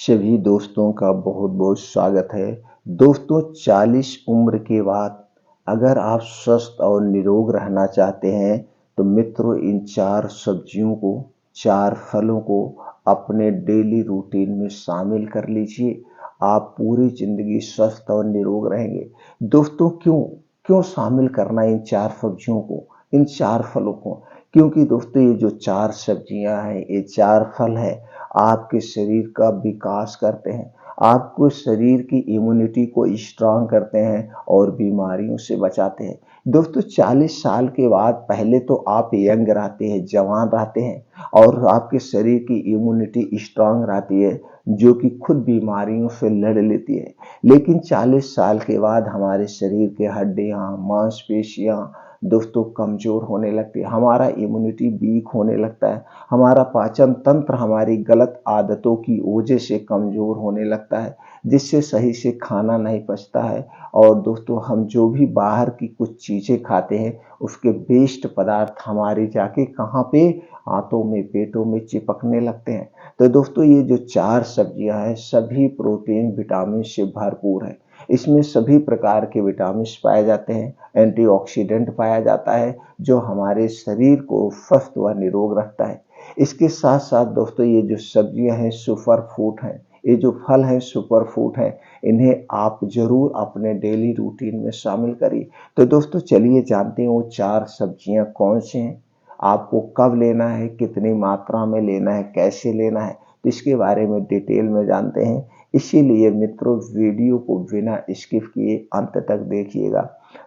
सभी दोस्तों का बहुत बहुत स्वागत है। दोस्तों 40 उम्र के बाद अगर आप स्वस्थ और निरोग रहना चाहते हैं तो मित्रों इन 4 सब्जियों को 4 फलों को अपने डेली रूटीन में शामिल कर लीजिए। आप पूरी जिंदगी स्वस्थ और निरोग रहेंगे। दोस्तों क्यों क्यों शामिल करना इन 4 सब्जियों को, इन 4 फलों को? क्योंकि दोस्तों ये जो 4 सब्जियां हैं, ये 4 फल हैं, आपके शरीर का विकास करते हैं, आपको शरीर की इम्यूनिटी को स्ट्रांग करते हैं और बीमारियों से बचाते हैं। दोस्तों 40 साल के बाद पहले तो आप यंग रहते हैं, जवान रहते हैं और आपके शरीर की इम्यूनिटी स्ट्रांग रहती है जो कि खुद बीमारियों से लड़ लेती है। लेकिन 40 साल के बाद हमारे शरीर के हड्डियां, मांसपेशियां दोस्तों कमजोर होने लगती है, हमारा इम्यूनिटी वीक होने लगता है, हमारा पाचन तंत्र हमारी गलत आदतों की वजह से कमजोर होने लगता है, जिससे सही से खाना नहीं पचता है। और दोस्तों हम जो भी बाहर की कुछ चीजें खाते हैं उसके वेस्ट पदार्थ हमारे जाके कहाँ पे, हाथों में, पेटों में चिपकने लगते हैं। तो दोस्तों ये जो 4 सब्जियां हैं सभी प्रोटीन विटामिन से भरपूर है। इसमें सभी प्रकार के विटामिन पाए जाते हैं, एंटीऑक्सीडेंट पाया जाता है जो हमारे शरीर को स्वस्थ व निरोग रखता है। इसके साथ साथ दोस्तों ये जो सब्जियां हैं सुपर फूड हैं, ये जो फल हैं सुपर फूड हैं, इन्हें आप जरूर अपने डेली रूटीन में शामिल करिए। तो दोस्तों चलिए जानते हैं वो 4 सब्जियां कौन सी हैं, आपको कब लेना है, कितनी मात्रा में लेना है, कैसे लेना है, तो इसके बारे में डिटेल में जानते हैं। इसीलिए मित्रों वीडियो को बिना स्किप किए अंत तक देखिएगा।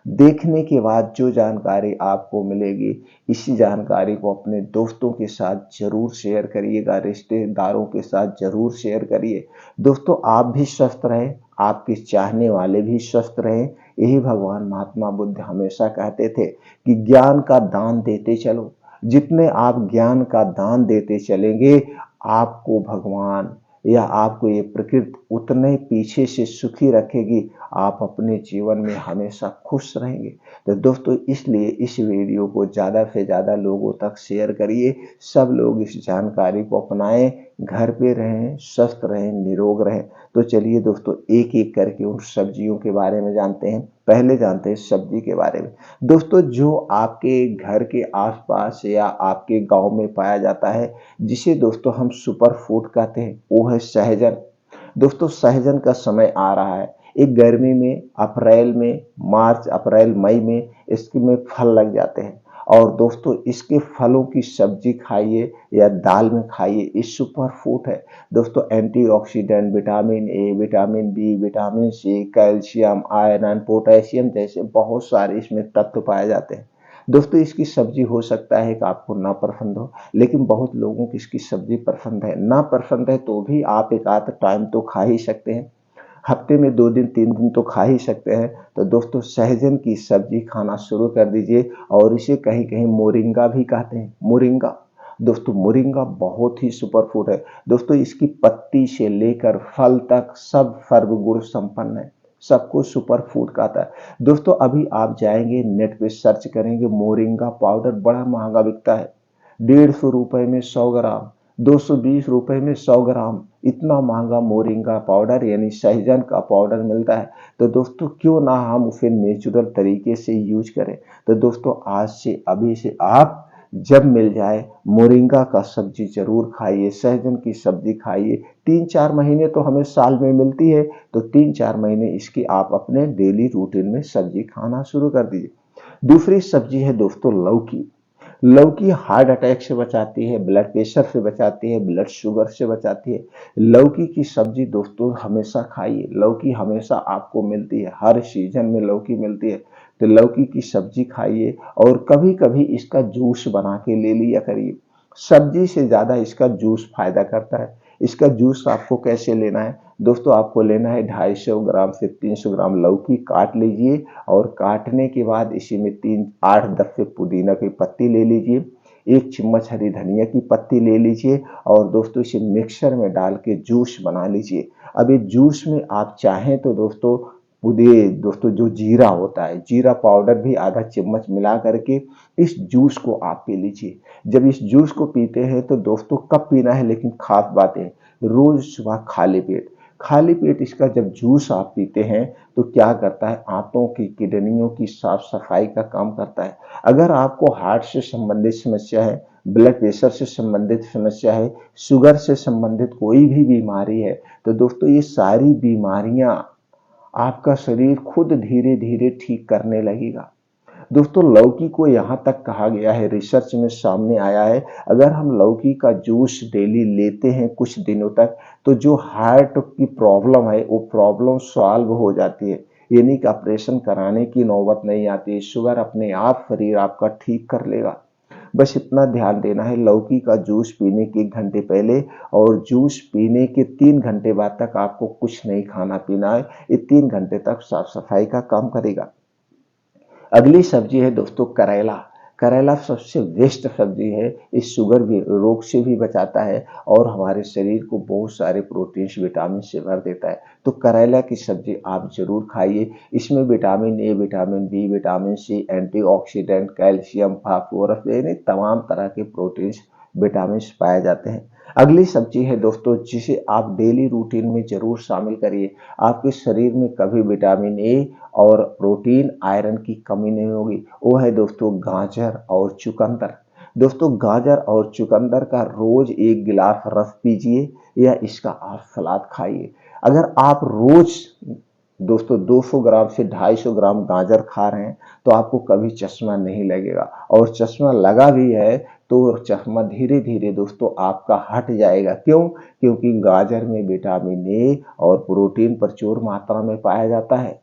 देखने के बाद जो जानकारी आपको मिलेगी इसी जानकारी को अपने दोस्तों के साथ जरूर शेयर करिएगा, रिश्तेदारों के साथ जरूर शेयर करिए। दोस्तों आप भी स्वस्थ रहें, आपके चाहने वाले भी स्वस्थ रहें। यही भगवान महात्मा बुद्ध हमेशा कहते थे कि ज्ञान का दान देते चलो। जितने आप ज्ञान का दान देते चलेंगे आपको भगवान या आपको ये प्रकृति उतने पीछे से सुखी रखेगी, आप अपने जीवन में हमेशा खुश रहेंगे। तो दोस्तों इसलिए इस वीडियो को ज़्यादा से ज़्यादा लोगों तक शेयर करिए, सब लोग इस जानकारी को अपनाएं, घर पे रहें, स्वस्थ रहें, निरोग रहें। तो चलिए दोस्तों एक एक करके उन सब्जियों के बारे में जानते हैं। पहले जानते हैं सब्जी के बारे में। दोस्तों जो आपके घर के आसपास या आपके गांव में पाया जाता है, जिसे दोस्तों हम सुपर फूड कहते हैं, वो है सहजन। दोस्तों सहजन का समय आ रहा है, एक गर्मी में अप्रैल में, मार्च अप्रैल मई में इसमें फल लग जाते हैं। और दोस्तों इसके फलों की सब्जी खाइए या दाल में खाइए, ये सुपर फूड है। दोस्तों antioxidant, vitamin A, vitamin B, vitamin C, calcium, iron, potassium जैसे बहुत सारे इसमें तत्व पाए जाते हैं। दोस्तों इसकी सब्जी हो सकता है कि आपको ना पसंद हो, लेकिन बहुत लोगों को इसकी सब्जी पसंद है। ना पसंद है तो भी आप एक आध टाइम तो खा ही सकते हैं, हफ्ते में 2 दिन 3 दिन तो खा ही सकते हैं। तो दोस्तों सहजन की सब्जी खाना शुरू कर दीजिए। और इसे कहीं कहीं मोरिंगा भी कहते हैं, मोरिंगा। दोस्तों मोरिंगा बहुत ही सुपर फूड है। दोस्तों इसकी पत्ती से लेकर फल तक सब सर्वगुण संपन्न है, सबको सुपर फूड कहता है। दोस्तों अभी आप जाएंगे नेट पे सर्च करेंगे, मोरिंगा पाउडर बड़ा महंगा बिकता है, 150 रुपए में 100 ग्राम, 220 रुपए में 100 ग्राम, इतना महंगा मोरिंगा पाउडर यानी सहजन का पाउडर मिलता है। तो दोस्तों क्यों ना हम उसे नेचुरल तरीके से यूज करें। तो दोस्तों आज से अभी से आप जब मिल जाए मोरिंगा का सब्जी जरूर खाइए, सहजन की सब्जी खाइए। 3-4 महीने तो हमें साल में मिलती है, तो 3-4 महीने इसकी आप अपने डेली रूटीन में सब्जी खाना शुरू कर दीजिए। दूसरी सब्जी है दोस्तों लौकी। लौकी हार्ट अटैक से बचाती है, ब्लड प्रेशर से बचाती है, ब्लड शुगर से बचाती है। लौकी की सब्जी दोस्तों हमेशा खाइए, लौकी हमेशा आपको मिलती है, हर सीजन में लौकी मिलती है। तो लौकी की सब्जी खाइए और कभी कभी इसका जूस बना के ले लिया करिए। सब्जी से ज्यादा इसका जूस फायदा करता है। इसका जूस आपको कैसे लेना है दोस्तों, आपको लेना है 250 ग्राम से 300 ग्राम लौकी काट लीजिए और काटने के बाद इसी में 8-10 से पुदीना की पत्ती ले लीजिए, 1 चम्मच हरी धनिया की पत्ती ले लीजिए और दोस्तों इसे मिक्सर में डाल के जूस बना लीजिए। अब इस जूस में आप चाहें तो दोस्तों जो जीरा होता है, जीरा पाउडर भी आधा चम्मच मिला करके इस जूस को आप पी लीजिए। जब इस जूस को पीते हैं तो दोस्तों कब पीना है, लेकिन खास बात है रोज सुबह खाली पेट इसका जब जूस आप पीते हैं तो क्या करता है, आंतों की किडनियों की साफ सफाई का काम करता है। अगर आपको हार्ट से संबंधित समस्या है, ब्लड प्रेशर से संबंधित समस्या है, शुगर से संबंधित कोई भी बीमारी है, तो दोस्तों ये सारी बीमारियां आपका शरीर खुद धीरे धीरे ठीक करने लगेगा। दोस्तों लौकी को यहाँ तक कहा गया है, रिसर्च में सामने आया है, अगर हम लौकी का जूस डेली लेते हैं कुछ दिनों तक, तो जो हार्ट की प्रॉब्लम है वो प्रॉब्लम सॉल्व हो जाती है, यानी कि ऑपरेशन कराने की नौबत नहीं आती। शुगर अपने आप शरीर आपका ठीक कर लेगा। बस इतना ध्यान देना है, लौकी का जूस पीने के 1 घंटे पहले और जूस पीने के 3 घंटे बाद तक आपको कुछ नहीं खाना पीना है। ये 3 घंटे तक साफ सफाई का काम करेगा। अगली सब्जी है दोस्तों करेला। करेला सबसे बेस्ट सब्जी है, इस शुगर भी रोग से भी बचाता है और हमारे शरीर को बहुत सारे प्रोटीन्स विटामिन से भर देता है। तो करेला की सब्जी आप जरूर खाइए। इसमें vitamin A, vitamin B, vitamin C, antioxidant, calcium, phosphorus यानी तमाम तरह के प्रोटीन्स विटामिन पाए जाते हैं। अगली सब्जी है दोस्तों जिसे आप डेली रूटीन में जरूर शामिल करिए। आपके शरीर में कभी विटामिन ए और प्रोटीन आयरन की कमी नहीं होगी, वो है दोस्तों गाजर और चुकंदर। दोस्तों गाजर और चुकंदर का रोज 1 गिलास रस पीजिए या इसका आप सलाद खाइए। अगर आप रोज दोस्तों 200 ग्राम से 250 ग्राम गाजर खा रहे हैं तो आपको कभी चश्मा नहीं लगेगा, और चश्मा लगा भी है तो चश्मा धीरे धीरे दोस्तों आपका हट जाएगा। क्यों? क्योंकि गाजर में विटामिन ए और प्रोटीन प्रचुर मात्रा में पाया जाता है,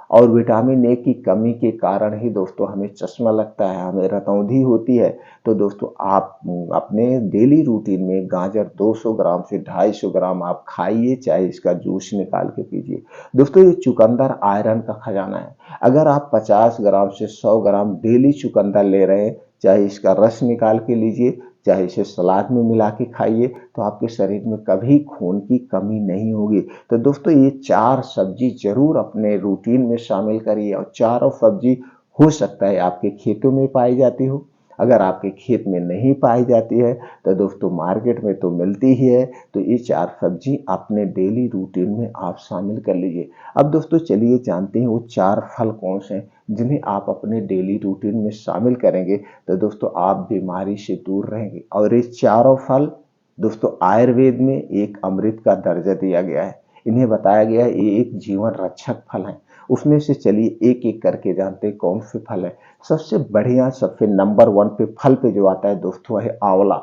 और विटामिन ए की कमी के कारण ही दोस्तों हमें चश्मा लगता है, हमें रतौंधी होती है। तो दोस्तों आप अपने डेली रूटीन में गाजर 200 ग्राम से 250 ग्राम आप खाइए, चाहे इसका जूस निकाल के पीजिए। दोस्तों ये चुकंदर आयरन का खजाना है। अगर आप 50 ग्राम से 100 ग्राम डेली चुकंदर ले रहे हैं, चाहे इसका रस निकाल के लीजिए, चाहे इसे सलाद में मिला के खाइए, तो आपके शरीर में कभी खून की कमी नहीं होगी। तो दोस्तों ये 4 सब्जी जरूर अपने रूटीन में शामिल करिए, और चारों सब्जी हो सकता है आपके खेतों में पाई जाती हो। अगर आपके खेत में नहीं पाई जाती है तो दोस्तों मार्केट में तो मिलती ही है। तो ये 4 सब्जी अपने डेली रूटीन में आप शामिल कर लीजिए। अब दोस्तों चलिए जानते हैं वो 4 फल कौन से हैं जिन्हें आप अपने डेली रूटीन में शामिल करेंगे तो दोस्तों आप बीमारी से दूर रहेंगे। और ये चारों फल दोस्तों आयुर्वेद में एक अमृत का दर्जा दिया गया है। इन्हें बताया गया है ये एक जीवन रक्षक फल है। उसमें से चलिए एक एक करके जानते हैं कौन से फल है। सबसे बढ़िया, सबसे नंबर 1 पे फल पे जो आता है दोस्तों है आंवला।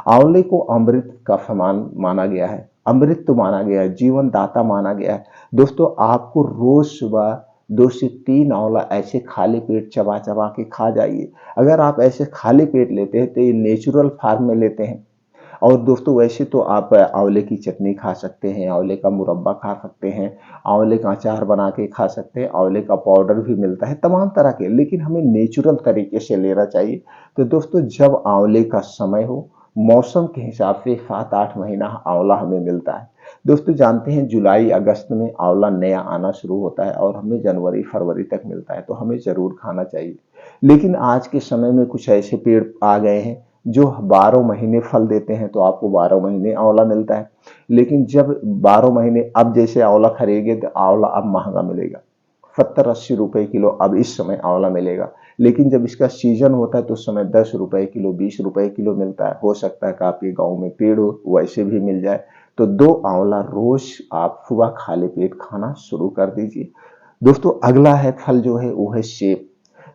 आंवले को अमृत का समान माना गया है, अमृत तो माना गया है, जीवन दाता माना गया है। दोस्तों आपको रोज सुबह 2 से 3 आंवला ऐसे खाली पेट चबा चबा के खा जाइए। अगर आप ऐसे खाली पेट लेते हैं तो ये नेचुरल फॉर्म में लेते हैं। और दोस्तों वैसे तो आप आंवले की चटनी खा सकते हैं, आंवले का मुरब्बा खा सकते हैं, आंवले का अचार बना के खा सकते हैं, आंवले का पाउडर भी मिलता है तमाम तरह के, लेकिन हमें नेचुरल तरीके से लेना चाहिए। तो दोस्तों जब आंवले का समय हो, मौसम के हिसाब से 7-8 महीना आंवला हमें मिलता है। दोस्तों जानते हैं जुलाई अगस्त में आंवला नया आना शुरू होता है और हमें जनवरी फरवरी तक मिलता है, तो हमें जरूर खाना चाहिए। लेकिन आज के समय में कुछ ऐसे पेड़ आ गए हैं जो 12 महीने फल देते हैं, तो आपको 12 महीने आंवला मिलता है। लेकिन जब 12 महीने, अब जैसे आंवला खरीदेंगे तो आंवला अब महंगा मिलेगा, 70-80 रुपए किलो अब इस समय आंवला मिलेगा। लेकिन जब इसका सीजन होता है तो उस समय 10 रुपए किलो, 20 रुपए किलो मिलता है। हो सकता है कि आपके गांव में पेड़ हो, वैसे भी मिल जाए। तो 2 आंवला रोज आप सुबह खाली पेट खाना शुरू कर दीजिए। दोस्तों अगला है फल जो है वो है सेब।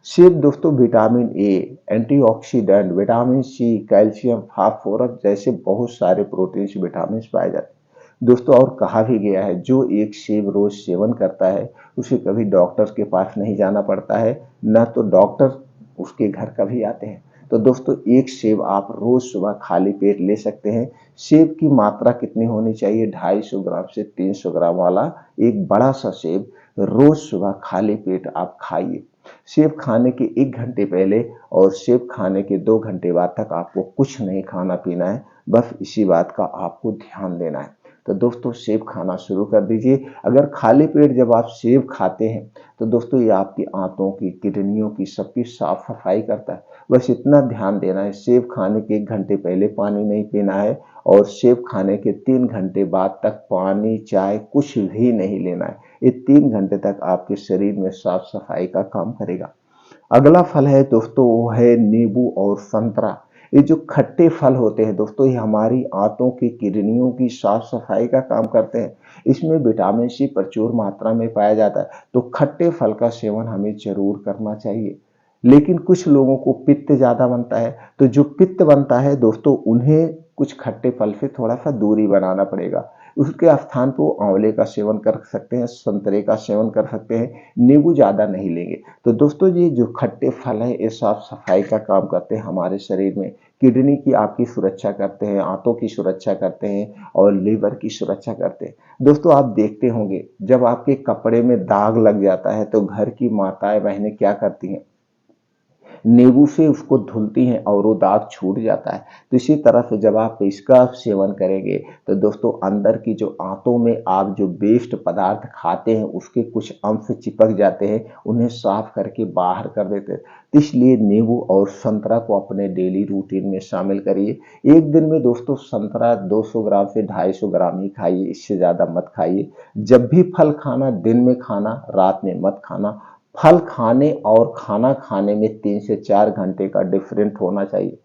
सेब दोस्तों vitamin A, antioxidant, vitamin C, calcium, phosphorus जैसे बहुत सारे प्रोटीन्स विटामिन पाए जाते हैं। दोस्तों और कहा भी गया है जो एक सेब रोज सेवन करता है उसे कभी डॉक्टर के पास नहीं जाना पड़ता है, न तो डॉक्टर उसके घर कभी आते हैं। तो दोस्तों एक सेब आप रोज सुबह खाली पेट ले सकते हैं। सेब की मात्रा कितनी होनी चाहिए? 250 ग्राम से 300 ग्राम वाला एक बड़ा सा सेब रोज सुबह खाली पेट आप खाइए। सेब खाने के 1 घंटे पहले और सेब खाने के 2 घंटे बाद तक आपको कुछ नहीं खाना पीना है, बस इसी बात का आपको ध्यान देना है। तो दोस्तों सेब खाना शुरू कर दीजिए। अगर खाली पेट जब आप सेब खाते हैं तो दोस्तों ये आपकी आंतों की, किडनियों की, सबकी साफ सफाई करता है। बस इतना ध्यान देना है, सेब खाने के 1 घंटे पहले पानी नहीं पीना है और सेब खाने के 3 घंटे बाद तक पानी, चाय कुछ भी नहीं लेना है। ये 3 घंटे तक आपके शरीर में साफ सफाई का काम करेगा। अगला फल है दोस्तों वो है नींबू और संतरा। ये जो खट्टे फल होते हैं दोस्तों, ये हमारी आंतों की, किडनियों की साफ सफाई का काम करते हैं। इसमें विटामिन सी प्रचुर मात्रा में पाया जाता है, तो खट्टे फल का सेवन हमें जरूर करना चाहिए। लेकिन कुछ लोगों को पित्त ज्यादा बनता है, तो जो पित्त बनता है दोस्तों उन्हें कुछ खट्टे फल से थोड़ा सा दूरी बनाना पड़ेगा। उसके स्थान पर आंवले का सेवन कर सकते हैं, संतरे का सेवन कर सकते हैं, नींबू ज्यादा नहीं लेंगे। तो दोस्तों ये जो खट्टे फल है ये साफ सफाई का काम करते हैं हमारे शरीर में, किडनी की आपकी सुरक्षा करते हैं, आंतों की सुरक्षा करते हैं और लीवर की सुरक्षा करते हैं। दोस्तों आप देखते होंगे जब आपके कपड़े में दाग लग जाता है तो घर की माताएं बहनें क्या करती हैं, नींबू से उसको धुलती हैं और वो दाग छूट जाता है। तो इसी तरह से जब आप इसका सेवन करेंगे तो दोस्तों अंदर की जो आंतों में आप जो वेस्ट पदार्थ खाते हैं उसके कुछ अंश चिपक जाते हैं, उन्हें साफ करके बाहर कर देते हैं। तो इसलिए नींबू और संतरा को अपने डेली रूटीन में शामिल करिए। एक दिन में दोस्तों संतरा 200 ग्राम से 250 ग्राम ही खाइए, इससे ज्यादा मत खाइए। जब भी फल खाना दिन में खाना, रात में मत खाना। फल खाने और खाना खाने में 3 से 4 घंटे का डिफरेंट होना चाहिए।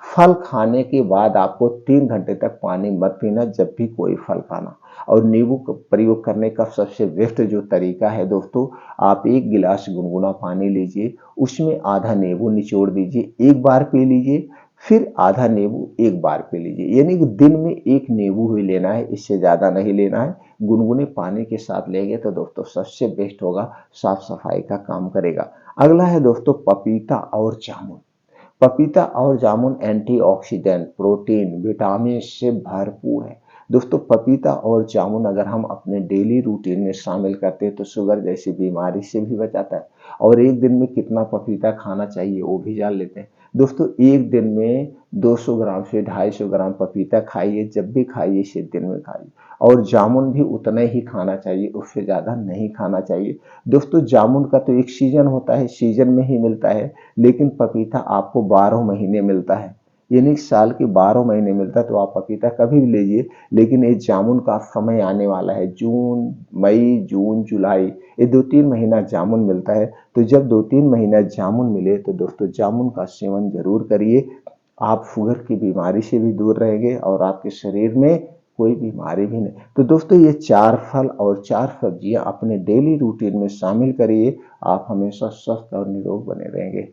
फल खाने के बाद आपको 3 घंटे तक पानी मत पीना जब भी कोई फल खाना। और नींबू का प्रयोग करने का सबसे बेस्ट जो तरीका है दोस्तों, आप 1 गिलास गुनगुना पानी लीजिए, उसमें आधा नींबू निचोड़ दीजिए, एक बार पी लीजिए, फिर आधा नींबू एक बार पी लीजिए। यानी कि दिन में 1 नींबू ही लेना है, इससे ज्यादा नहीं लेना है। गुनगुने पानी के साथ लेंगे तो दोस्तों सबसे बेस्ट होगा, साफ सफाई का काम करेगा। अगला है दोस्तों पपीता और जामुन। पपीता और जामुन एंटीऑक्सीडेंट, प्रोटीन, विटामिन से भरपूर है। दोस्तों पपीता और जामुन अगर हम अपने डेली रूटीन में शामिल करते हैं तो शुगर जैसी बीमारी से भी बचाता है। और एक दिन में कितना पपीता खाना चाहिए वो भी जान लेते हैं। दोस्तों एक दिन में 200 ग्राम से 250 ग्राम पपीता खाइए, जब भी खाइए इसे दिन में खाइए। और जामुन भी उतना ही खाना चाहिए, उससे ज्यादा नहीं खाना चाहिए। दोस्तों जामुन का तो एक सीजन होता है, सीजन में ही मिलता है, लेकिन पपीता आपको 12 महीने मिलता है। यानी साल के 12 महीने मिलता है, तो आप पपीता कभी भी लीजिए। लेकिन ये जामुन का समय आने वाला है, जून, मई, जून, जुलाई, ये 2-3 महीना जामुन मिलता है। तो जब 2-3 महीना जामुन मिले तो दोस्तों जामुन का सेवन जरूर करिए। आप शुगर की बीमारी से भी दूर रहेंगे और आपके शरीर में कोई बीमारी भी नहीं। तो दोस्तों ये 4 फल और 4 सब्जियां अपने डेली रूटीन में शामिल करिए, आप हमेशा स्वस्थ और निरोग बने रहेंगे।